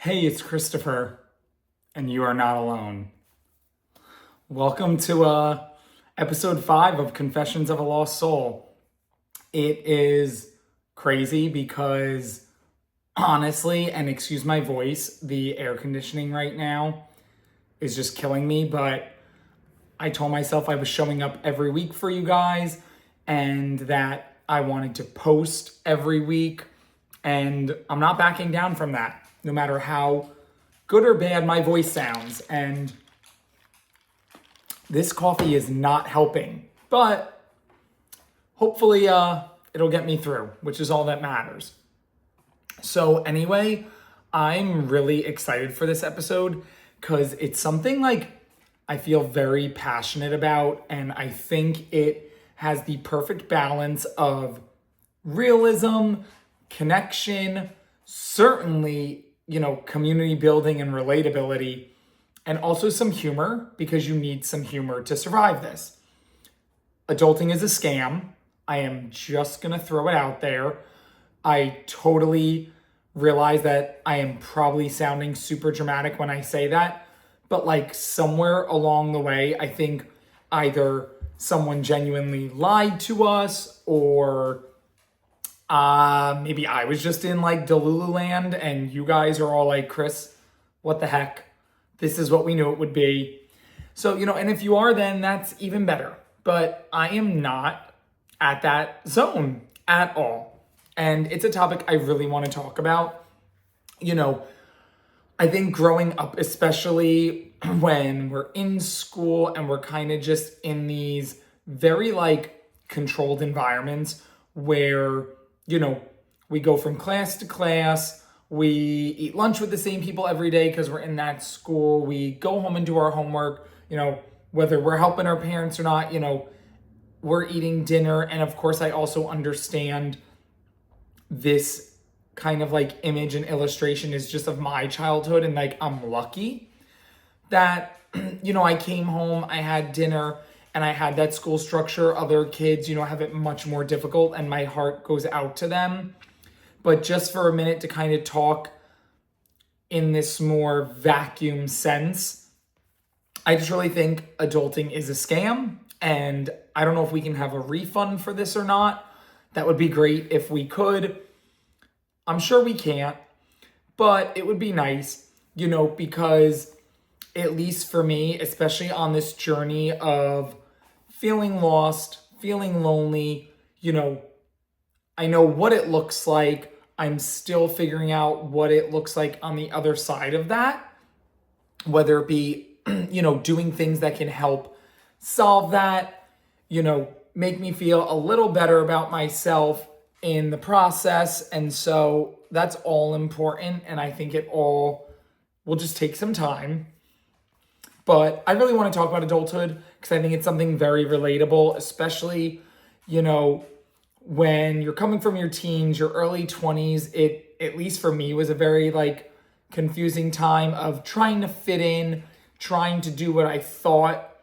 Hey, it's Christopher, and you are not alone. Welcome to episode 5 of Confessions of a Lost Soul. It is crazy because, honestly, and excuse my voice, the air conditioning right now is just killing me, but I told myself I was showing up every week for you guys and that I wanted to post every week, and I'm not backing down from that, no matter how good or bad my voice sounds. And this coffee is not helping, but hopefully it'll get me through, which is all that matters. So anyway, I'm really excited for this episode because it's something I feel very passionate about, and I think it has the perfect balance of realism, connection, certainly, community building and relatability, and also some humor, because you need some humor to survive this. Adulting is a scam. I am just going to throw it out there. I totally realize that I am probably sounding super dramatic when I say that, but somewhere along the way, I think either someone genuinely lied to us, or maybe I was just in Delulu land and you guys are all like, Chris, what the heck? This is what we knew it would be. So, and if you are, then that's even better. But I am not at that zone at all. And it's a topic I really want to talk about. I think growing up, especially when we're in school and we're kind of just in these very controlled environments where, we go from class to class, we eat lunch with the same people every day because we're in that school, we go home and do our homework, whether we're helping our parents or not, we're eating dinner. And of course, I also understand this kind of image and illustration is just of my childhood, and I'm lucky that I came home, I had dinner, and I had that school structure. Other kids have it much more difficult, and my heart goes out to them. But just for a minute to kind of talk in this more vacuum sense, I just really think adulting is a scam, and I don't know if we can have a refund for this or not. That would be great if we could. I'm sure we can't, but it would be nice, because at least for me, especially on this journey of feeling lost, feeling lonely, I know what it looks like. I'm still figuring out what it looks like on the other side of that, whether it be, doing things that can help solve that, make me feel a little better about myself in the process. And so that's all important. And I think it all will just take some time. But I really want to talk about adulthood because I think it's something very relatable, especially, when you're coming from your teens, your early 20s. It, at least for me, was a very confusing time of trying to fit in, trying to do what I thought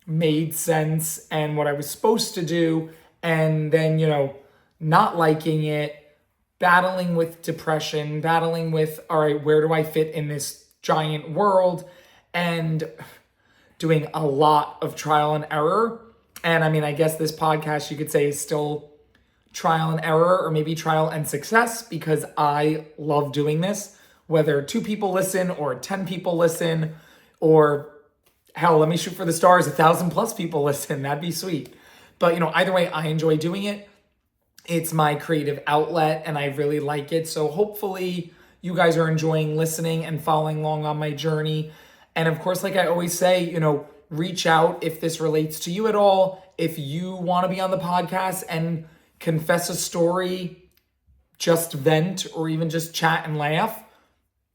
made sense and what I was supposed to do, and then, not liking it, battling with depression, battling with, all right, where do I fit in this giant world, and doing a lot of trial and error. And I guess this podcast, you could say, is still trial and error, or maybe trial and success, because I love doing this, whether 2 people listen or 10 people listen, or hell, let me shoot for the stars, 1,000+ people listen. That'd be sweet. But, either way, I enjoy doing it. It's my creative outlet and I really like it. So hopefully you guys are enjoying listening and following along on my journey. And of course, like I always say, reach out if this relates to you at all. If you want to be on the podcast and confess a story, just vent, or even just chat and laugh,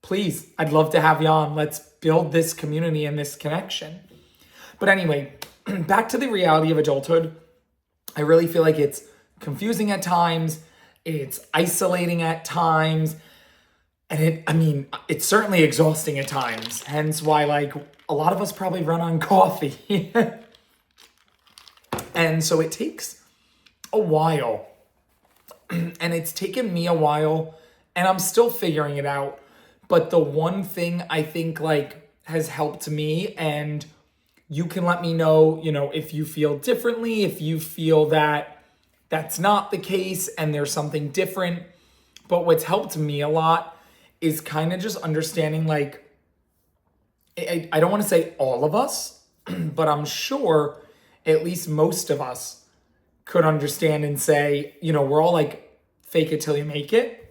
please, I'd love to have you on. Let's build this community and this connection. But anyway, back to the reality of adulthood. I really feel like it's confusing at times. It's isolating at times. And it's certainly exhausting at times. Hence why, a lot of us probably run on coffee. And so it takes a while. And it's taken me a while, and I'm still figuring it out. But the one thing I think like has helped me, and you can let me know, if you feel differently, if you feel that that's not the case and there's something different. But what's helped me a lot is kind of just understanding like, I don't want to say all of us, but I'm sure at least most of us could understand and say, we're all like fake it till you make it.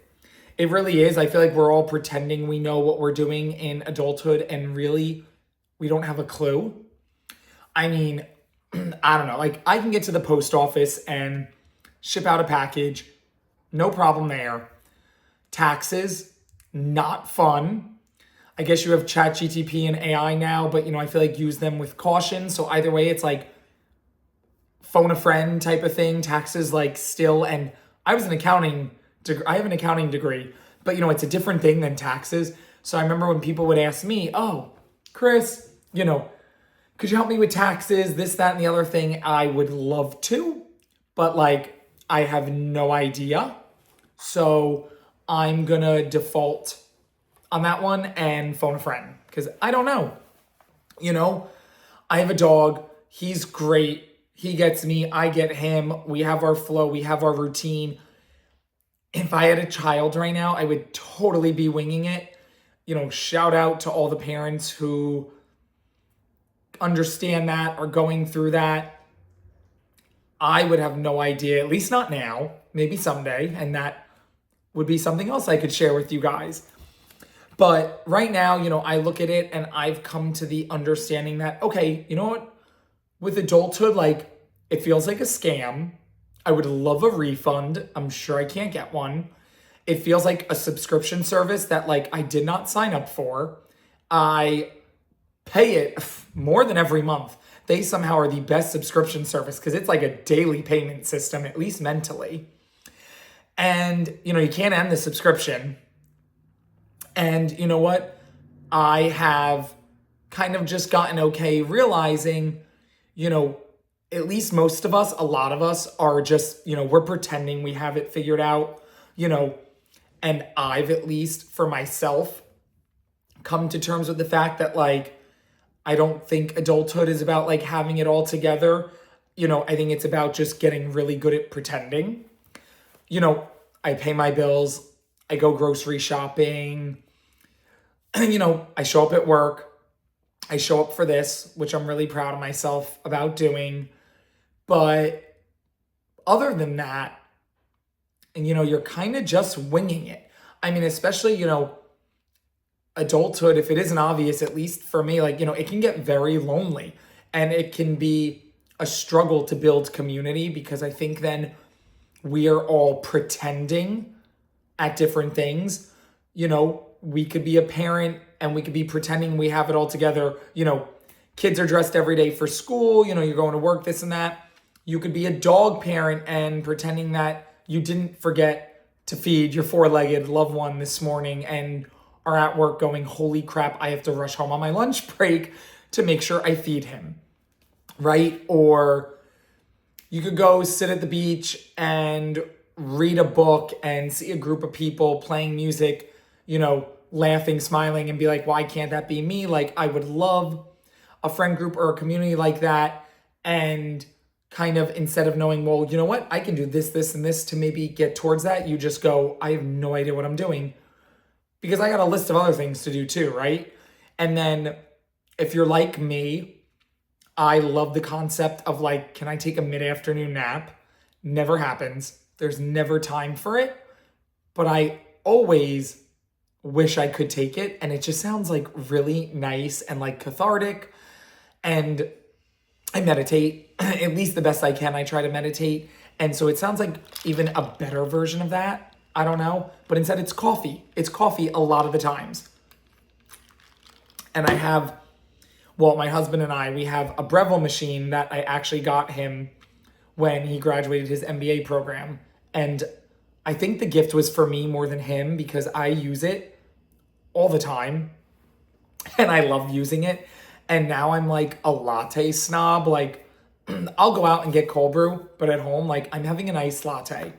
It really is. I feel like we're all pretending we know what we're doing in adulthood and really we don't have a clue. I mean, I don't know. Like I can get to the post office and ship out a package. No problem there. Taxes, not fun. I guess you have ChatGPT and AI now, but I feel like use them with caution. So either way, it's like phone a friend type of thing. Taxes like still, and I have an accounting degree, but it's a different thing than taxes. So I remember when people would ask me, "Oh, Chris, could you help me with taxes, this, that, and the other thing?" I would love to, but like I have no idea. So I'm gonna default on that one and phone a friend because I don't know. I have a dog. He's great. He gets me. I get him. We have our flow. We have our routine. If I had a child right now, I would totally be winging it. Shout out to all the parents who understand that or going through that. I would have no idea, at least not now, maybe someday, and that would be something else I could share with you guys. But right now, I look at it and I've come to the understanding that, okay, you know what? With adulthood, like it feels like a scam. I would love a refund. I'm sure I can't get one. It feels like a subscription service that like I did not sign up for. I pay it more than every month. They somehow are the best subscription service because it's like a daily payment system, at least mentally. And, you can't end the subscription. And you know what? I have kind of just gotten okay realizing, at least most of us, a lot of us are just, we're pretending we have it figured out, and I've at least for myself come to terms with the fact that like, I don't think adulthood is about like having it all together. I think it's about just getting really good at pretending. I pay my bills, I go grocery shopping, I show up at work, I show up for this, which I'm really proud of myself about doing. But other than that, and you're kind of just winging it. I mean, especially, adulthood, if it isn't obvious, at least for me, like, it can get very lonely and it can be a struggle to build community because I think then we are all pretending at different things. We could be a parent and we could be pretending we have it all together. Kids are dressed every day for school, you're going to work, this and that. You could be a dog parent and pretending that you didn't forget to feed your four-legged loved one this morning and are at work going, holy crap, I have to rush home on my lunch break to make sure I feed him, right? Or you could go sit at the beach and read a book and see a group of people playing music, laughing, smiling, and be like, why can't that be me? Like, I would love a friend group or a community like that. And kind of instead of knowing, well, you know what, I can do this, this, and this to maybe get towards that, you just go, I have no idea what I'm doing because I got a list of other things to do too, right? And then if you're like me, I love the concept of like, can I take a mid-afternoon nap? Never happens. There's never time for it. But I always wish I could take it. And it just sounds like really nice and like cathartic. And I meditate, at least the best I can. I try to meditate. And so it sounds like even a better version of that. I don't know. But instead it's coffee. It's coffee a lot of the times. And I have, well, my husband and I, we have a Breville machine that I actually got him when he graduated his MBA program. And I think the gift was for me more than him because I use it all the time. And I love using it. And now I'm like a latte snob. Like, I'll go out and get cold brew, but at home, like, I'm having an iced latte.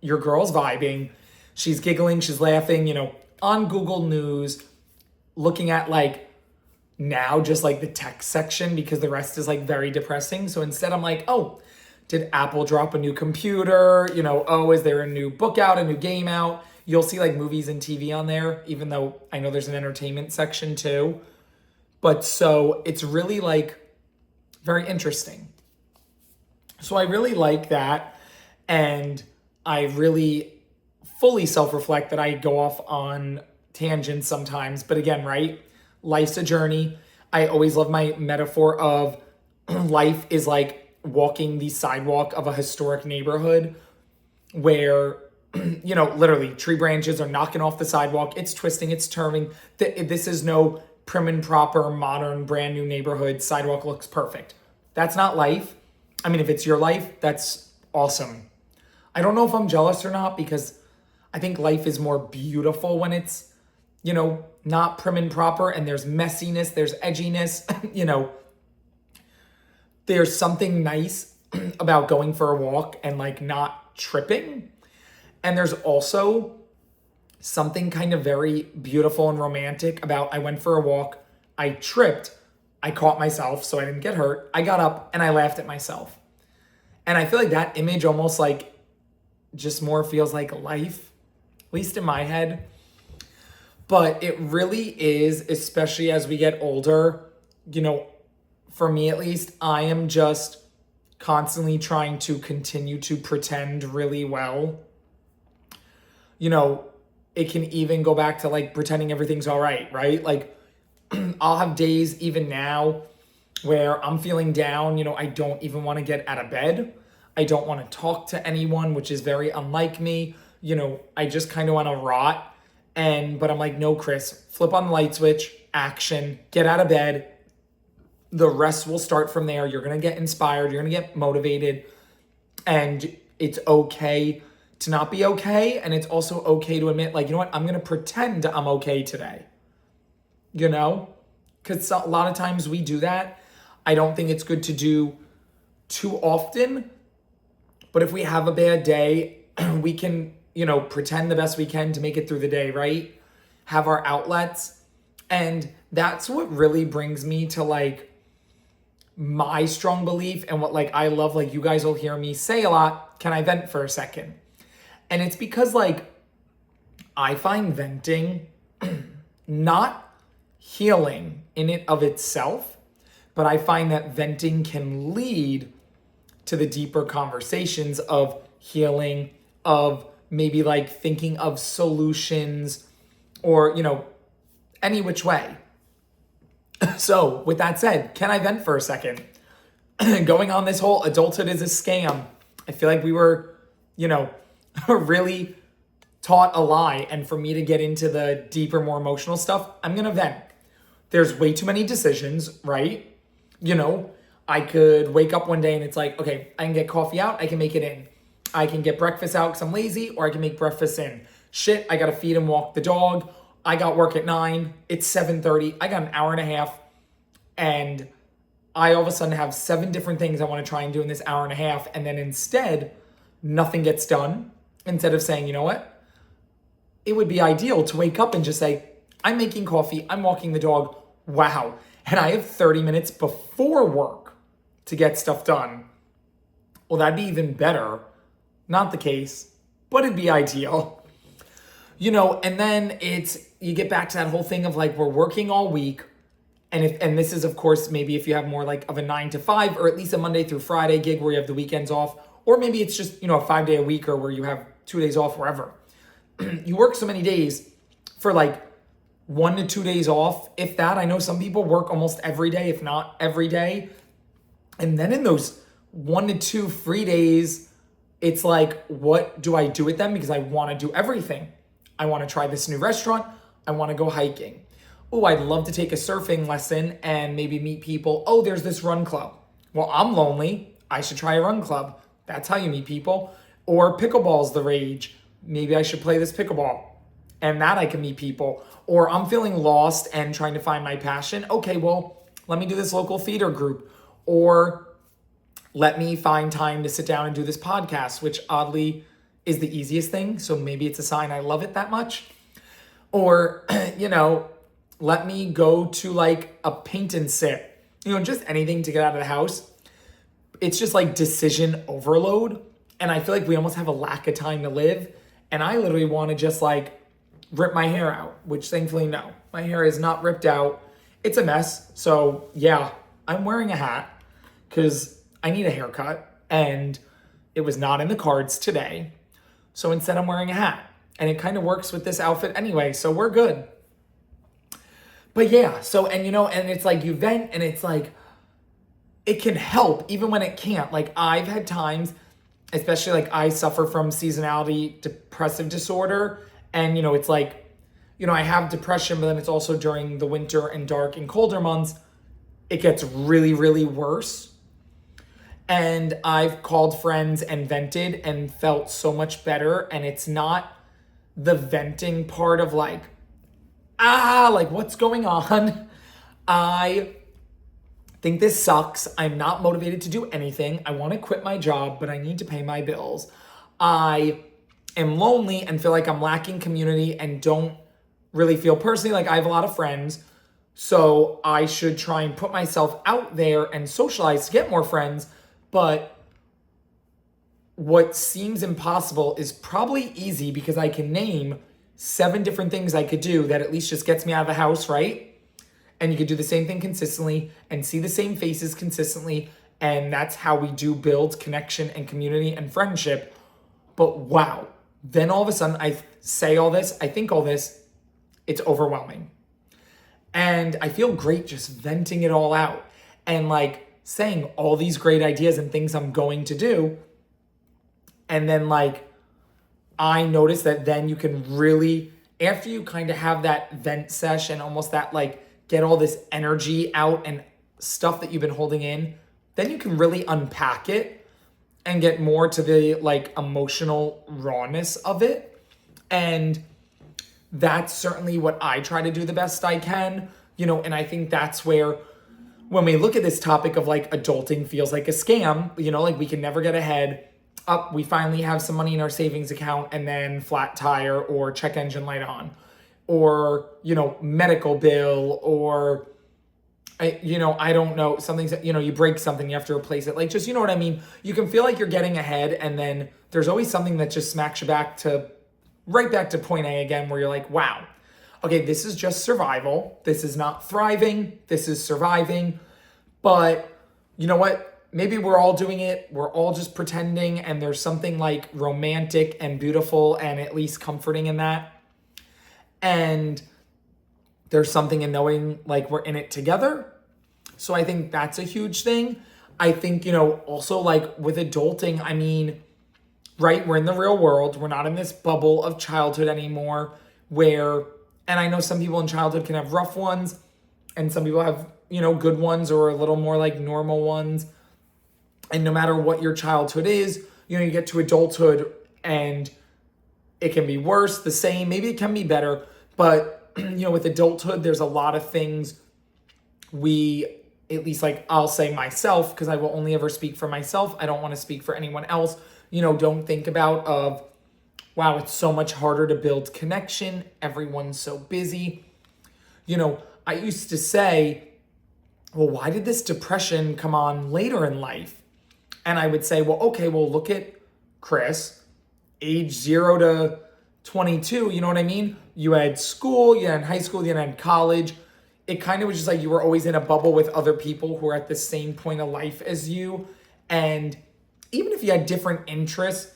Your girl's vibing. She's giggling. She's laughing. on Google News, looking at like now just like the tech section because the rest is like very depressing. So instead I'm like, oh, did Apple drop a new computer? Oh, is there a new book out, a new game out? You'll see like movies and TV on there, even though I know there's an entertainment section too. But so it's really like very interesting. So I really like that. And I really fully self-reflect that I go off on tangents sometimes. But again, right? Life's a journey. I always love my metaphor of life is like walking the sidewalk of a historic neighborhood where, literally tree branches are knocking off the sidewalk. It's twisting, it's turning. This is no prim and proper, modern, brand new neighborhood. Sidewalk looks perfect. That's not life. I mean, if it's your life, that's awesome. I don't know if I'm jealous or not because I think life is more beautiful when it's, not prim and proper and there's messiness, there's edginess, there's something nice about going for a walk and like not tripping. And there's also something kind of very beautiful and romantic about I went for a walk, I tripped, I caught myself so I didn't get hurt, I got up and I laughed at myself. And I feel like that image almost like just more feels like life, at least in my head. But it really is, especially as we get older, for me at least, I am just constantly trying to continue to pretend really well. It can even go back to like pretending everything's all right, right? Like I'll have days even now where I'm feeling down, I don't even want to get out of bed. I don't want to talk to anyone, which is very unlike me. I just kind of want to rot. But I'm like, no, Chris, flip on the light switch, action, get out of bed. The rest will start from there. You're going to get inspired. You're going to get motivated. And it's okay to not be okay. And it's also okay to admit, like, you know what? I'm going to pretend I'm okay today. Because a lot of times we do that. I don't think it's good to do too often. But if we have a bad day, we can pretend the best we can to make it through the day, right? Have our outlets. And that's what really brings me to like my strong belief and what like I love, like you guys will hear me say a lot, can I vent for a second? And it's because like I find venting not healing in it of itself, but I find that venting can lead to the deeper conversations of healing, of maybe like thinking of solutions or, any which way. So with that said, can I vent for a second? Going on this whole adulthood is a scam. I feel like we were, really taught a lie. And for me to get into the deeper, more emotional stuff, I'm going to vent. There's way too many decisions, right? I could wake up one day and it's like, okay, I can get coffee out. I can make it in. I can get breakfast out because I'm lazy, or I can make breakfast in. Shit, I got to feed and walk the dog. I got work at 9. It's 7:30. I got an hour and a half. And I all of a sudden have 7 different things I want to try and do in this hour and a half. And then instead, nothing gets done. Instead of saying, you know what? It would be ideal to wake up and just say, I'm making coffee. I'm walking the dog. Wow. And I have 30 minutes before work to get stuff done. Well, that'd be even better. Not the case, but it'd be ideal. And then you get back to that whole thing of like, we're working all week. And this is, of course, maybe if you have more like of a 9 to 5, or at least a Monday through Friday gig where you have the weekends off, or maybe it's just, a 5-day a week or where you have 2 days off, wherever. You work so many days for like 1 to 2 days off. If that, I know some people work almost every day, if not every day. And then in those 1 to 2 free days, it's like, what do I do with them? Because I want to do everything. I want to try this new restaurant. I want to go hiking. Oh, I'd love to take a surfing lesson and maybe meet people. Oh, there's this run club. Well, I'm lonely. I should try a run club. That's how you meet people. Or pickleball's the rage. Maybe I should play this pickleball. And that I can meet people. Or I'm feeling lost and trying to find my passion. Okay, well, let me do this local theater group. Or let me find time to sit down and do this podcast, which oddly is the easiest thing. So maybe it's a sign I love it that much. Or, let me go to like a paint and sit, just anything to get out of the house. It's just like decision overload. And I feel like we almost have a lack of time to live. And I literally want to just like rip my hair out, which thankfully, no, my hair is not ripped out. It's a mess. So yeah, I'm wearing a hat because I need a haircut and it was not in the cards today. So instead I'm wearing a hat and it kind of works with this outfit anyway. So we're good. But yeah, so, and it's like you vent and it's like, it can help even when it can't. Like I've had times, especially like I suffer from seasonality depressive disorder. And, it's like, I have depression, but then it's also during the winter and dark and colder months, it gets really, really worse. And I've called friends and vented and felt so much better. And it's not the venting part of like, like what's going on? I think this sucks. I'm not motivated to do anything. I want to quit my job, but I need to pay my bills. I am lonely and feel like I'm lacking community and don't really feel personally like I have a lot of friends. So I should try and put myself out there and socialize to get more friends. But what seems impossible is probably easy because I can name 7 different things I could do that at least just gets me out of the house, right? And you could do the same thing consistently and see the same faces consistently. And that's how we do build connection and community and friendship. But wow, then all of a sudden I say all this, I think all this, it's overwhelming. And I feel great just venting it all out and like saying all these great ideas and things I'm going to do. And then like, I notice that then you can really, after you kind of have that vent session, almost that like, get all this energy out and stuff that you've been holding in, then you can really unpack it and get more to the like emotional rawness of it. And that's certainly what I try to do the best I can, and I think that's where when we look at this topic of like adulting feels like a scam, like we can never get ahead. We finally have some money in our savings account and then flat tire or check engine light on. Or, medical bill, or, I don't know, something's, you break something, you have to replace it. Like, just, you know what I mean? You can feel like you're getting ahead, and then there's always something that just smacks you right back to point A again, where you're like, wow, okay, this is just survival. This is not thriving. This is surviving. But you know what? Maybe we're all doing it. We're all just pretending, and there's something like romantic and beautiful and at least comforting in that. And there's something in knowing like we're in it together. So I think that's a huge thing. I think, also like with adulting, I mean, right, we're in the real world. We're not in this bubble of childhood anymore and I know some people in childhood can have rough ones and some people have, good ones or a little more like normal ones. And no matter what your childhood is, you get to adulthood and it can be worse, the same, maybe it can be better. But, with adulthood, there's a lot of things at least like I'll say myself, because I will only ever speak for myself. I don't want to speak for anyone else. Don't think about wow, it's so much harder to build connection. Everyone's so busy. I used to say, well, why did this depression come on later in life? And I would say, well, okay, well, look at Chris, age 0 to 22, you know what I mean? You had school, you had high school, you had college. It kind of was just like you were always in a bubble with other people who are at the same point of life as you. And even if you had different interests,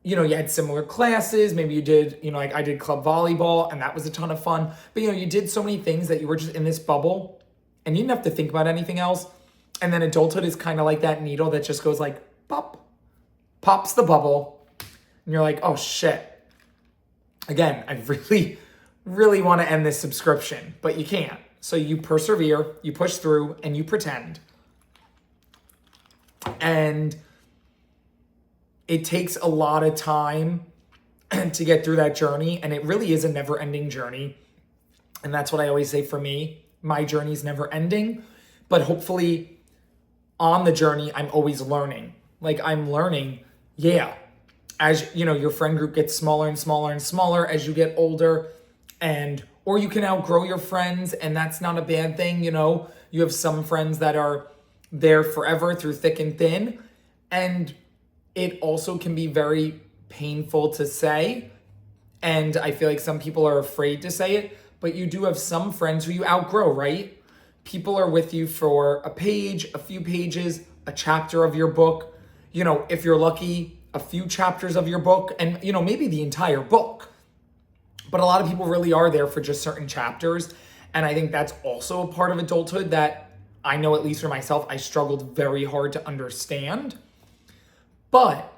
you had similar classes. Maybe you did, like I did club volleyball and that was a ton of fun. But, you did so many things that you were just in this bubble and you didn't have to think about anything else. And then adulthood is kind of like that needle that just goes like, pop, pops the bubble. And you're like, oh shit. Again, I really, really want to end this subscription, but you can't. So you persevere, you push through, and you pretend. And it takes a lot of time to get through that journey, and it really is a never-ending journey. And that's what I always say for me. My journey is never ending, but hopefully on the journey, I'm always learning. Like I'm learning, as your friend group gets smaller and smaller and smaller as you get older. or you can outgrow your friends, and that's not a bad thing. You have some friends that are there forever through thick and thin. And it also can be very painful to say. And I feel like some people are afraid to say it, but you do have some friends who you outgrow, right? People are with you for a page, a few pages, a chapter of your book, if you're lucky, a few chapters of your book, and, maybe the entire book. But a lot of people really are there for just certain chapters. And I think that's also a part of adulthood that I know, at least for myself, I struggled very hard to understand. But,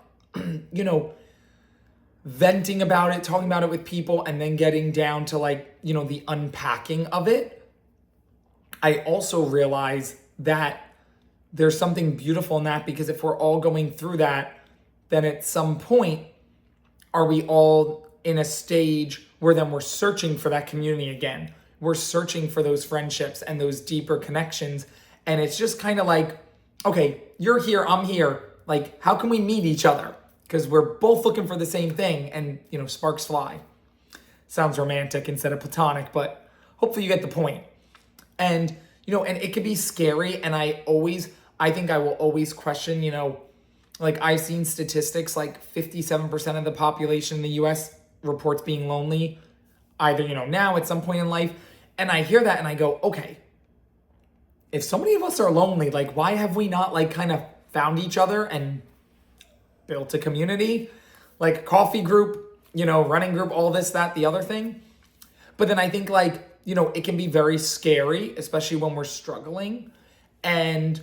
venting about it, talking about it with people, and then getting down to the unpacking of it, I also realize that there's something beautiful in that, because if we're all going through that, then at some point, are we all in a stage where then we're searching for that community again? We're searching for those friendships and those deeper connections. And it's just kind of like, okay, you're here, I'm here. How can we meet each other? Because we're both looking for the same thing, and, sparks fly. Sounds romantic instead of platonic, but hopefully you get the point. And, and it could be scary. And I think I will always question, I've seen statistics, 57% of the population in the US reports being lonely, either, now at some point in life. And I hear that and I go, okay, if so many of us are lonely, why have we not kind of found each other and built a community, coffee group, running group, all this, that, the other thing. But then I think it can be very scary, especially when we're struggling. And,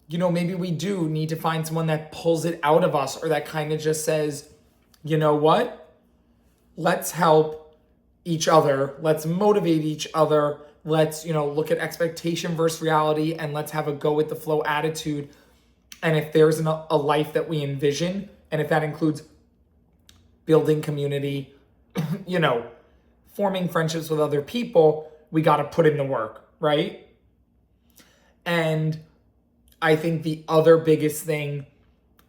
maybe we do need to find someone that pulls it out of us, or that kind of just says, you know what? Let's help each other. Let's motivate each other. Let's, look at expectation versus reality, and let's have a go with the flow attitude. And if there's a life that we envision, and if that includes building community, forming friendships with other people, we got to put in the work, right? And I think the other biggest thing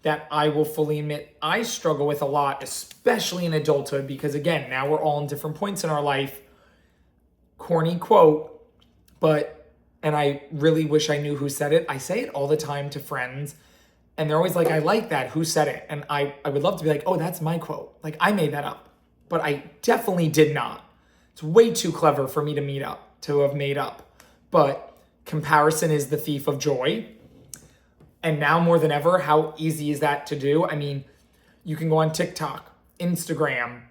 that I will fully admit I struggle with a lot, especially in adulthood, because again, now we're all in different points in our life. Corny quote, and I really wish I knew who said it. I say it all the time to friends, and they're always like, I like that. Who said it? And I would love to be like, oh, that's my quote. I made that up. But I definitely did not. It's way too clever for me to have made up. But comparison is the thief of joy. And now more than ever, how easy is that to do? I mean, you can go on TikTok, Instagram,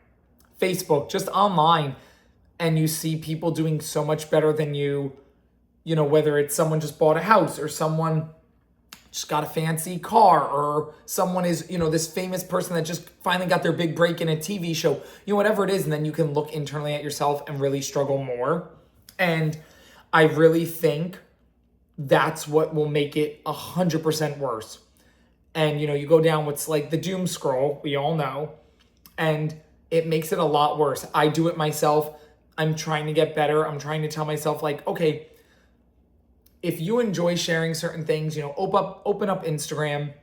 Facebook, just online, and you see people doing so much better than you, whether it's someone just bought a house, or someone just got a fancy car, or someone is, this famous person that just finally got their big break in a TV show, whatever it is. And then you can look internally at yourself and really struggle more. And I really think that's what will make it 100% worse. And, you go down what's like the doom scroll, we all know, and it makes it a lot worse. I do it myself. I'm trying to get better. I'm trying to tell myself okay, if you enjoy sharing certain things, open up Instagram,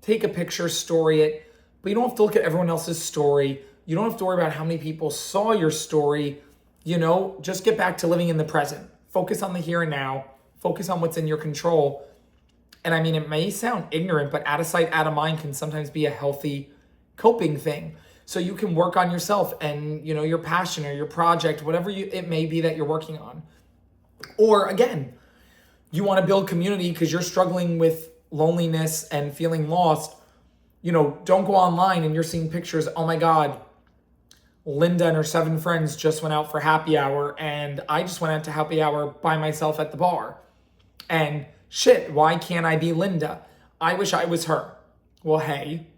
take a picture, story it, but you don't have to look at everyone else's story. You don't have to worry about how many people saw your story. Just get back to living in the present. Focus on the here and now. Focus on what's in your control. And I mean, it may sound ignorant, but out of sight, out of mind can sometimes be a healthy coping thing. So you can work on yourself and, your passion or your project, whatever it may be that you're working on. Or again, you want to build community because you're struggling with loneliness and feeling lost. Don't go online and you're seeing pictures. Oh my God, Linda and her 7 friends just went out for happy hour, and I just went out to happy hour by myself at the bar. And shit, why can't I be Linda? I wish I was her. Well, hey,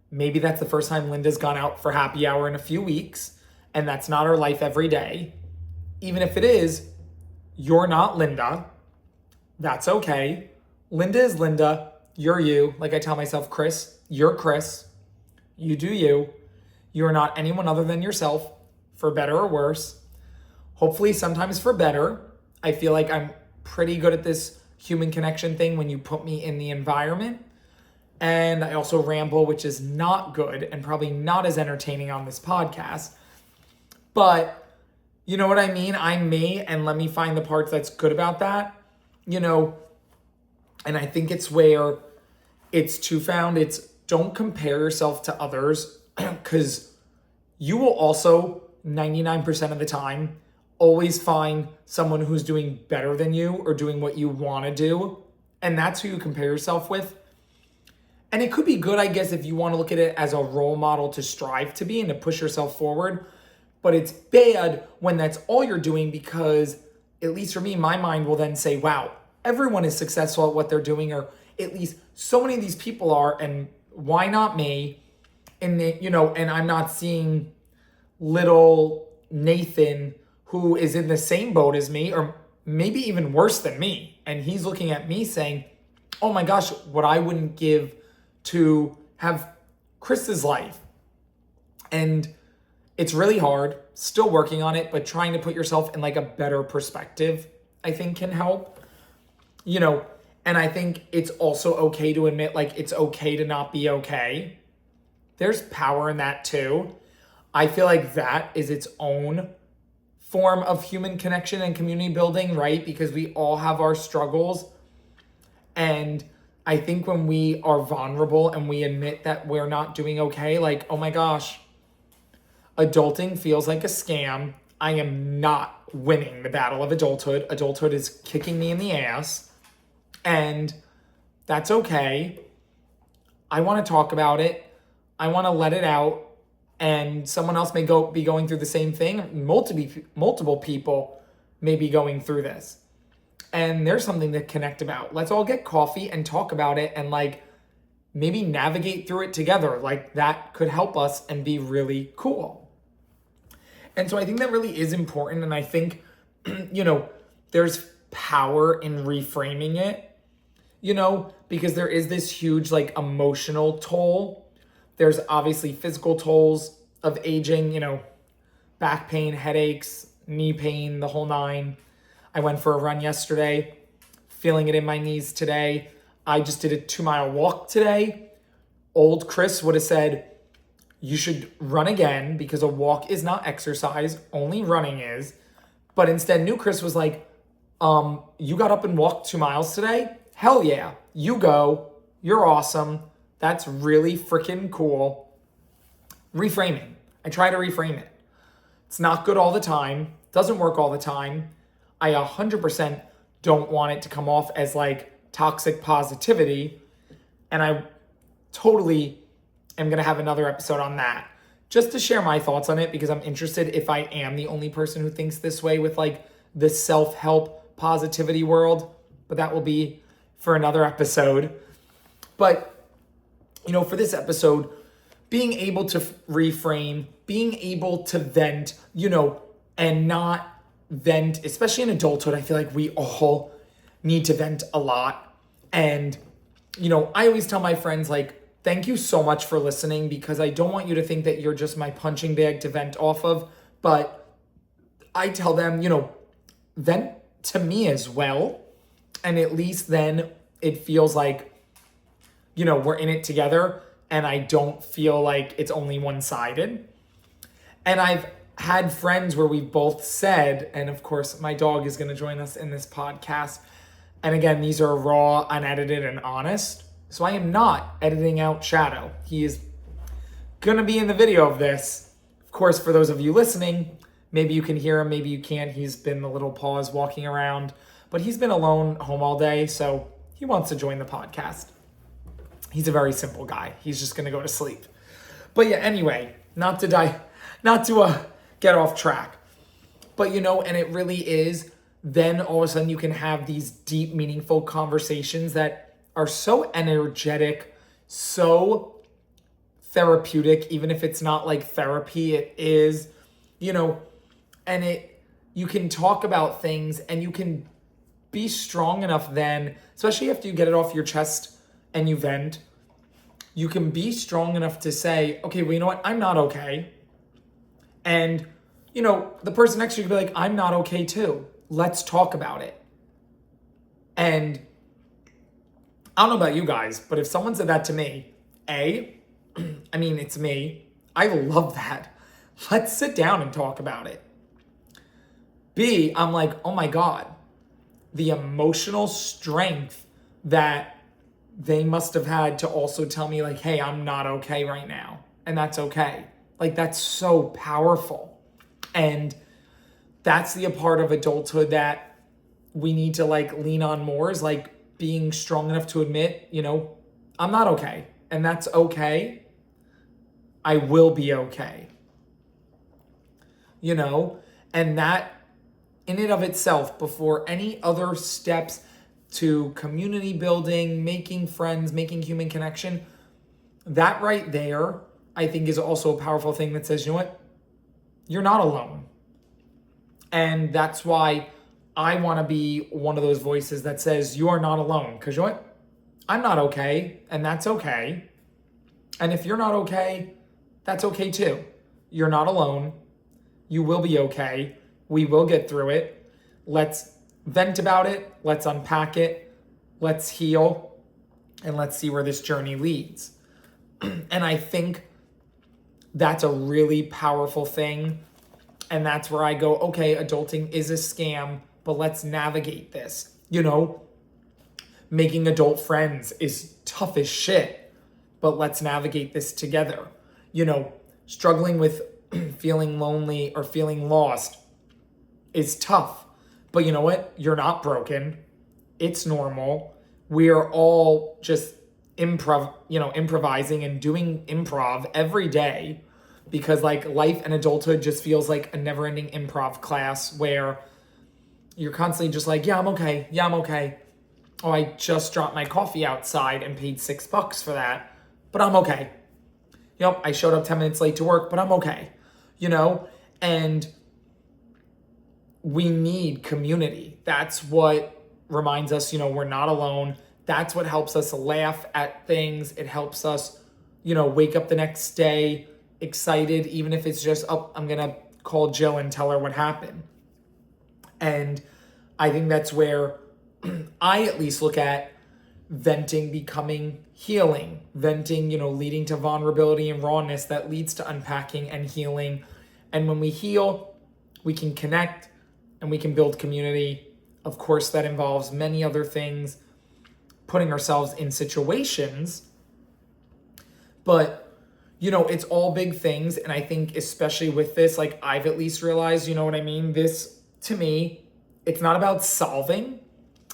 maybe that's the first time Linda's gone out for happy hour in a few weeks, and that's not her life every day. Even if it is, you're not Linda. That's okay. Linda is Linda. You're you. Like I tell myself, Chris, you're Chris. You do you. You are not anyone other than yourself, for better or worse. Hopefully sometimes for better. I feel like I'm pretty good at this human connection thing when you put me in the environment. And I also ramble, which is not good and probably not as entertaining on this podcast. But you know what I mean? I'm me, and let me find the parts that's good about that, you know? And I think it's where it's two-found. It's don't compare yourself to others, because you will also, 99% of the time, always find someone who's doing better than you or doing what you want to do. And that's who you compare yourself with. And it could be good, I guess, if you want to look at it as a role model to strive to be and to push yourself forward. But it's bad when that's all you're doing, because, at least for me, my mind will then say, wow, everyone is successful at what they're doing, or at least so many of these people are, and why not me? And and I'm not seeing little Nathan, who is in the same boat as me, or maybe even worse than me. And he's looking at me saying, oh my gosh, what I wouldn't give to have Chris's life. And it's really hard, still working on it, but trying to put yourself in like a better perspective, I think, can help. And I think it's also okay to admit, like, it's okay to not be okay. There's power in that too. I feel like that is its own form of human connection and community building, right? Because we all have our struggles. And I think when we are vulnerable and we admit that we're not doing okay, like, oh my gosh, adulting feels like a scam. I am not winning the battle of adulthood. Adulthood is kicking me in the ass. And that's okay. I want to talk about it. I want to let it out. And someone else may be going through the same thing. Multiple people may be going through this. And there's something to connect about. Let's all get coffee and talk about it, and like maybe navigate through it together. Like, that could help us and be really cool. And so I think that really is important. And I think, there's power in reframing it, because there is this huge like emotional toll. There's obviously physical tolls of aging, back pain, headaches, knee pain, the whole nine. I went for a run yesterday, feeling it in my knees today. I just did a 2-mile walk today. Old Chris would have said, you should run again, because a walk is not exercise, only running is. But instead, new Chris was like, you got up and walked 2 miles today? Hell yeah, you go. You're awesome. That's really freaking cool. Reframing. I try to reframe it. It's not good all the time. Doesn't work all the time. I 100% don't want it to come off as like toxic positivity. And I totally am going to have another episode on that, just to share my thoughts on it, because I'm interested if I am the only person who thinks this way with like the self-help positivity world. But that will be for another episode. But for this episode, being able to reframe, being able to vent, and not vent, especially in adulthood. I feel like we all need to vent a lot. And, I always tell my friends, like, thank you so much for listening, because I don't want you to think that you're just my punching bag to vent off of. But I tell them, vent to me as well. And at least then it feels like, we're in it together, and I don't feel like it's only one-sided. And I've had friends where we've both said, and of course my dog is going to join us in this podcast. And again, these are raw, unedited, and honest. So I am not editing out Shadow. He is going to be in the video of this. Of course, for those of you listening, maybe you can hear him, maybe you can't. He's been the little paws walking around, but he's been alone home all day, so he wants to join the podcast. He's a very simple guy. He's just going to go to sleep. But yeah, anyway, not to get off track. But, and it really is, then all of a sudden you can have these deep, meaningful conversations that are so energetic, so therapeutic, even if it's not like therapy, it is, and you can talk about things, and you can be strong enough then, especially after you get it off your chest and you vent, you can be strong enough to say, okay, well, you know what? I'm not okay. And, the person next to you could be like, I'm not okay too. Let's talk about it. And I don't know about you guys, but if someone said that to me, it's me. I love that. Let's sit down and talk about it. B, I'm like, oh my God, the emotional strength that they must have had to also tell me, like, hey, I'm not okay right now. And that's okay. Like, that's so powerful. And that's the part of adulthood that we need to like lean on more, is like being strong enough to admit, I'm not okay. And that's okay. I will be okay. And that in and of itself, before any other steps to community building, making friends, making human connection, that right there, I think, is also a powerful thing that says, you know what? You're not alone. And that's why I want to be one of those voices that says, you are not alone. Because you know what? I'm not okay, and that's okay. And if you're not okay, that's okay too. You're not alone. You will be okay. We will get through it. Let's vent about it. Let's unpack it. Let's heal. And let's see where this journey leads. And I think that's a really powerful thing. And that's where I go, okay, adulting is a scam, but let's navigate this. Making adult friends is tough as shit, but let's navigate this together. Struggling with feeling lonely or feeling lost is tough, but you know what? You're not broken. It's normal. We are all just improvising and doing improv every day, because like life and adulthood just feels like a never-ending improv class where you're constantly just like, yeah, I'm okay. Yeah, I'm okay. Oh, I just dropped my coffee outside and paid $6 for that, but I'm okay. Yep, I showed up 10 minutes late to work, but I'm okay. And we need community. That's what reminds us, we're not alone. That's what helps us laugh at things. It helps us, wake up the next day excited, even if it's just, oh, I'm going to call Jill and tell her what happened. And I think that's where I at least look at venting becoming healing, venting, leading to vulnerability and rawness that leads to unpacking and healing. And when we heal, we can connect and we can build community. Of course, that involves many other things, putting ourselves in situations, but it's all big things. And I think especially with this, like I've at least realized, what I mean? This, to me, it's not about solving.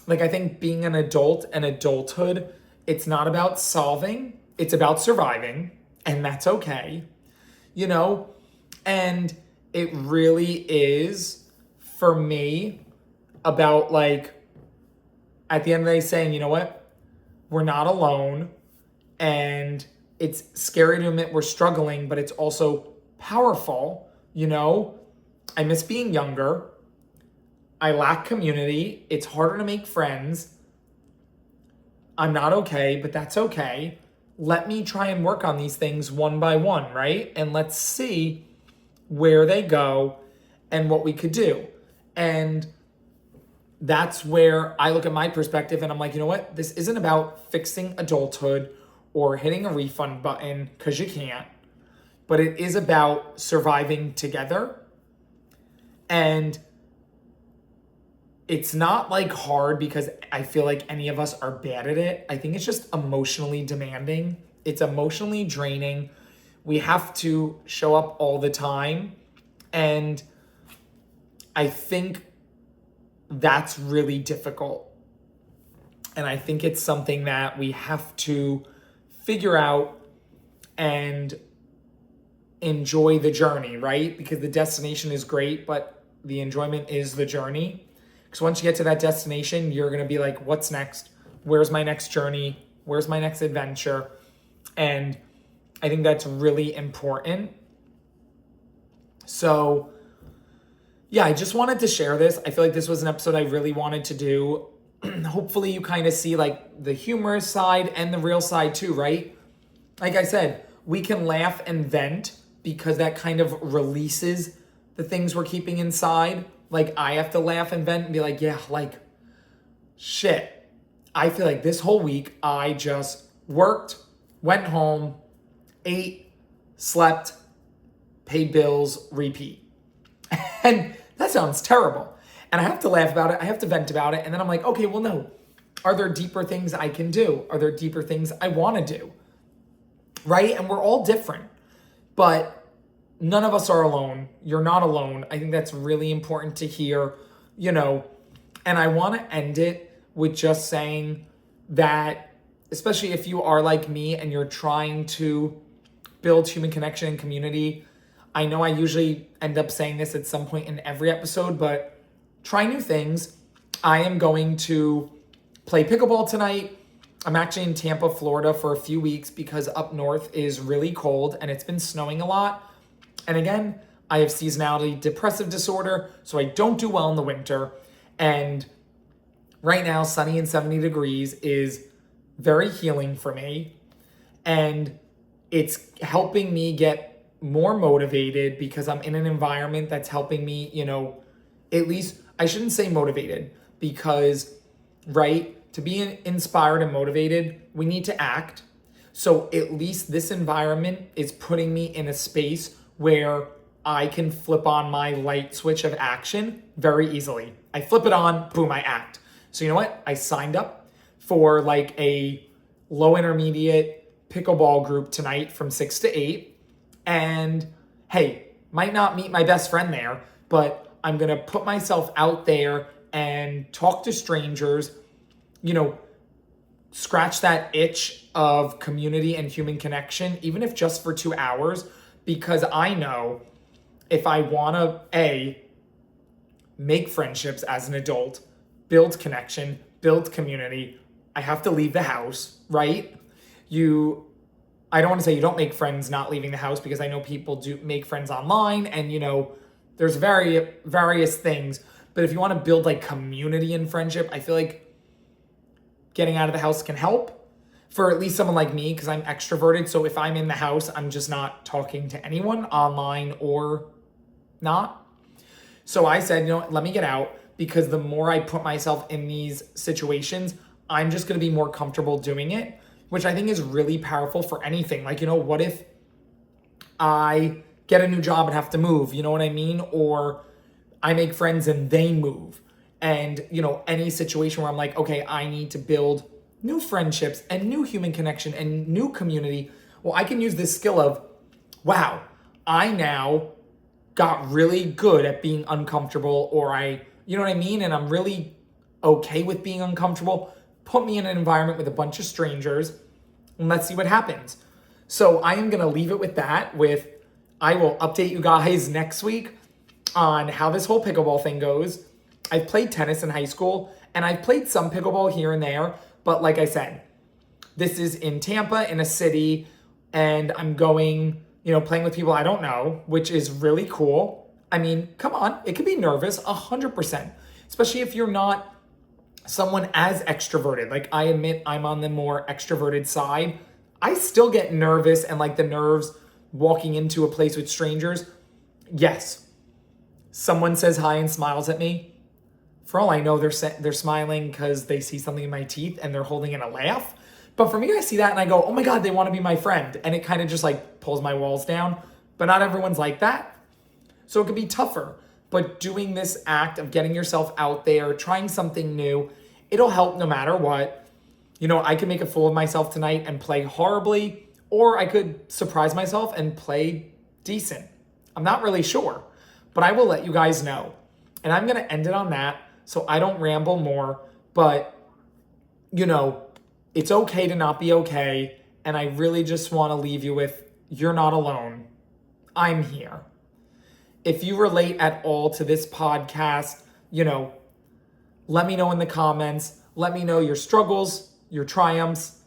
Like I think being an adult and adulthood, it's not about solving, it's about surviving, and that's okay, And it really is, for me, about like, at the end of the day saying, you know what? We're not alone, and it's scary to admit we're struggling, but it's also powerful, I miss being younger. I lack community. It's harder to make friends. I'm not okay, but that's okay. Let me try and work on these things one by one, right? And let's see where they go and what we could do. And that's where I look at my perspective and I'm like, you know what? This isn't about fixing adulthood or hitting a refund button, because you can't. But it is about surviving together. And it's not like hard because I feel like any of us are bad at it. I think it's just emotionally demanding. It's emotionally draining. We have to show up all the time. And I think that's really difficult. And I think it's something that we have to figure out and enjoy the journey, right? Because the destination is great, but the enjoyment is the journey. Because once you get to that destination, you're going to be like, what's next? Where's my next journey? Where's my next adventure? And I think that's really important. So, yeah, I just wanted to share this. I feel like this was an episode I really wanted to do. Hopefully you kind of see like the humorous side and the real side too, right? Like I said, we can laugh and vent because that kind of releases the things we're keeping inside. Like I have to laugh and vent and be like, yeah, like shit. I feel like this whole week I just worked, went home, ate, slept, pay bills, repeat. And that sounds terrible. And I have to laugh about it. I have to vent about it. And then I'm like, okay, well, no. Are there deeper things I can do? Are there deeper things I want to do? Right? And we're all different. But none of us are alone. You're not alone. I think that's really important to hear, And I want to end it with just saying that, especially if you are like me and you're trying to build human connection and community, I know I usually end up saying this at some point in every episode, but try new things. I am going to play pickleball tonight. I'm actually in Tampa, Florida for a few weeks because up north is really cold and it's been snowing a lot. And again, I have seasonality depressive disorder, so I don't do well in the winter. And right now, sunny and 70 degrees is very healing for me. And it's helping me get more motivated because I'm in an environment that's helping me, at least, I shouldn't say motivated because, right, to be inspired and motivated, we need to act. So at least this environment is putting me in a space where I can flip on my light switch of action very easily. I flip it on, boom, I act. So you know what? I signed up for like a low intermediate pickleball group tonight from 6 to 8. And hey, might not meet my best friend there, but I'm going to put myself out there and talk to strangers, scratch that itch of community and human connection, even if just for 2 hours, because I know if I want to, make friendships as an adult, build connection, build community, I have to leave the house, right? I don't want to say you don't make friends not leaving the house because I know people do make friends online and, there's various things. But if you want to build like community and friendship, I feel like getting out of the house can help for at least someone like me because I'm extroverted. So if I'm in the house, I'm just not talking to anyone online or not. So I said, let me get out because the more I put myself in these situations, I'm just going to be more comfortable doing it, which I think is really powerful for anything. Like, what if I get a new job and have to move? You know what I mean? Or I make friends and they move. And, any situation where I'm like, okay, I need to build new friendships and new human connection and new community. Well, I can use this skill of, wow, I now got really good at being uncomfortable, or you know what I mean? And I'm really okay with being uncomfortable. Put me in an environment with a bunch of strangers and let's see what happens. So I am going to leave it with that. I will update you guys next week on how this whole pickleball thing goes. I've played tennis in high school and I've played some pickleball here and there. But like I said, this is in Tampa in a city and I'm going, playing with people I don't know, which is really cool. I mean, come on, it can be nervous 100%, especially if you're not someone as extroverted. Like I admit I'm on the more extroverted side. I still get nervous and like the nerves walking into a place with strangers. Yes, someone says hi and smiles at me. For all I know, they're smiling because they see something in my teeth and they're holding in a laugh. But for me, I see that and I go, oh my God, they want to be my friend. And it kind of just like pulls my walls down. But not everyone's like that. So it could be tougher. But doing this act of getting yourself out there, trying something new, it'll help no matter what. I could make a fool of myself tonight and play horribly, or I could surprise myself and play decent. I'm not really sure, but I will let you guys know. And I'm going to end it on that so I don't ramble more. But, it's okay to not be okay. And I really just want to leave you with, you're not alone. I'm here. If you relate at all to this podcast, let me know in the comments. Let me know your struggles, your triumphs.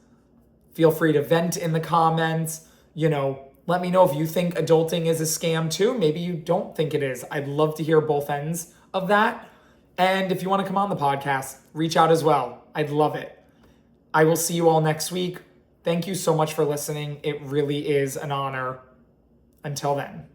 Feel free to vent in the comments. Let me know if you think adulting is a scam too. Maybe you don't think it is. I'd love to hear both ends of that. And if you want to come on the podcast, reach out as well. I'd love it. I will see you all next week. Thank you so much for listening. It really is an honor. Until then.